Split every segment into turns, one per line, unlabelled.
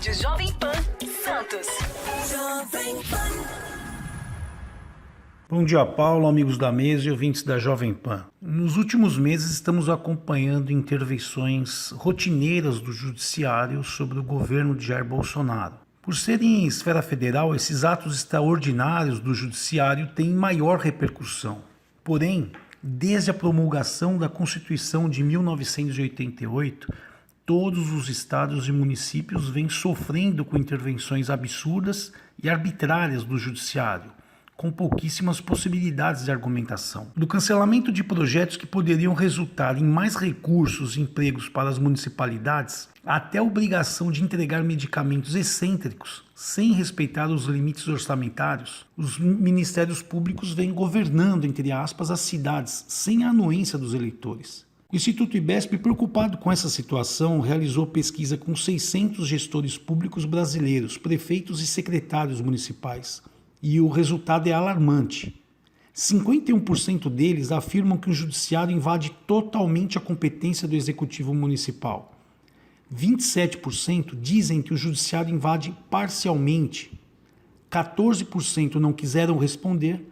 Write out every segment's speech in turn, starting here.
Rádio Jovem Pan Santos.
Bom dia, Paulo, amigos da mesa e ouvintes da Jovem Pan. Nos últimos meses estamos acompanhando intervenções rotineiras do Judiciário sobre o governo de Jair Bolsonaro. Por serem em esfera federal, esses atos extraordinários do Judiciário têm maior repercussão. Porém, desde a promulgação da Constituição de 1988, todos os estados e municípios vêm sofrendo com intervenções absurdas e arbitrárias do Judiciário, com pouquíssimas possibilidades de argumentação. Do cancelamento de projetos que poderiam resultar em mais recursos e empregos para as municipalidades, até a obrigação de entregar medicamentos excêntricos, sem respeitar os limites orçamentários, os ministérios públicos vêm governando, entre aspas, as cidades, sem a anuência dos eleitores. O Instituto IBESP, preocupado com essa situação, realizou pesquisa com 600 gestores públicos brasileiros, prefeitos e secretários municipais. E o resultado é alarmante. 51% deles afirmam que o judiciário invade totalmente a competência do executivo municipal. 27% dizem que o judiciário invade parcialmente. 14% não quiseram responder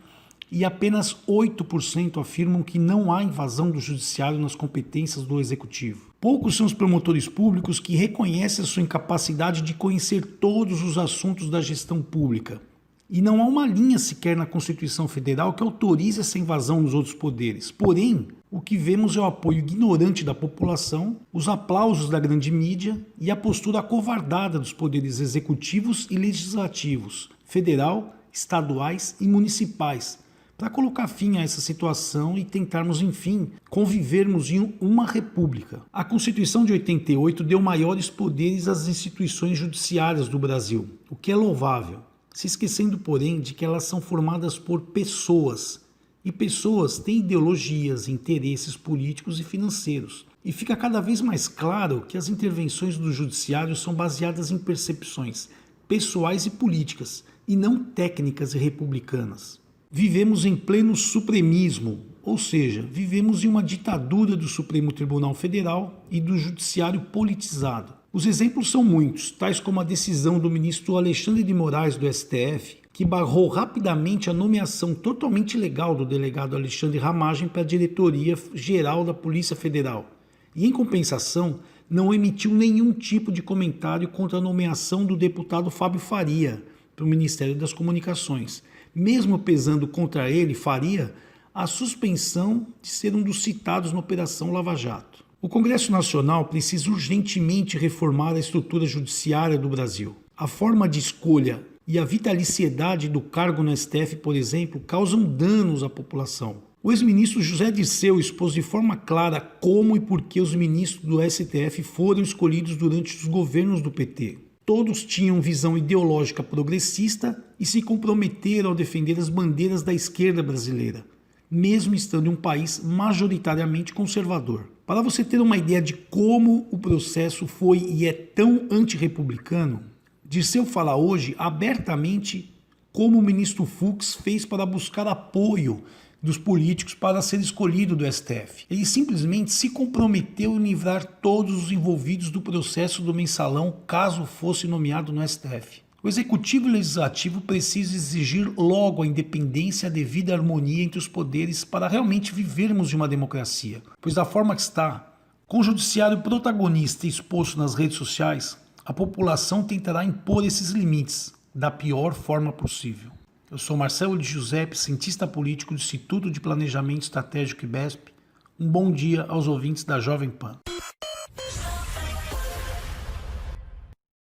e apenas 8% afirmam que não há invasão do judiciário nas competências do executivo. Poucos são os promotores públicos que reconhecem a sua incapacidade de conhecer todos os assuntos da gestão pública. E não há uma linha sequer na Constituição Federal que autorize essa invasão nos outros poderes. Porém, o que vemos é o apoio ignorante da população, os aplausos da grande mídia e a postura acovardada dos poderes executivos e legislativos, federal, estaduais e municipais, para colocar fim a essa situação e tentarmos, enfim, convivermos em uma república. A Constituição de 88 deu maiores poderes às instituições judiciárias do Brasil, o que é louvável, se esquecendo, porém, de que elas são formadas por pessoas, e pessoas têm ideologias, interesses políticos e financeiros. E fica cada vez mais claro que as intervenções do judiciário são baseadas em percepções pessoais e políticas, e não técnicas e republicanas. Vivemos em pleno supremismo, ou seja, vivemos em uma ditadura do Supremo Tribunal Federal e do judiciário politizado. Os exemplos são muitos, tais como a decisão do ministro Alexandre de Moraes do STF, que barrou rapidamente a nomeação totalmente ilegal do delegado Alexandre Ramagem para a diretoria-geral da Polícia Federal. E, em compensação, não emitiu nenhum tipo de comentário contra a nomeação do deputado Fábio Faria para o Ministério das Comunicações, mesmo pesando contra ele, Faria, a suspensão de ser um dos citados na Operação Lava Jato. O Congresso Nacional precisa urgentemente reformar a estrutura judiciária do Brasil. A forma de escolha e a vitaliciedade do cargo no STF, por exemplo, causam danos à população. O ex-ministro José Dirceu expôs de forma clara como e por que os ministros do STF foram escolhidos durante os governos do PT. Todos tinham visão ideológica progressista e se comprometeram a defender as bandeiras da esquerda brasileira, mesmo estando em um país majoritariamente conservador. Para você ter uma ideia de como o processo foi e é tão antirrepublicano, Dirceu fala hoje abertamente como o ministro Fux fez para buscar apoio dos políticos para ser escolhido do STF. Ele simplesmente se comprometeu em livrar todos os envolvidos do processo do mensalão caso fosse nomeado no STF. O Executivo e o Legislativo precisam exigir logo a independência e a devida harmonia entre os poderes para realmente vivermos de uma democracia. Pois da forma que está, com o judiciário protagonista exposto nas redes sociais, a população tentará impor esses limites da pior forma possível. Eu sou Marcelo de Giuseppe, cientista político do Instituto de Planejamento Estratégico IBESP. Um bom dia aos ouvintes da Jovem Pan.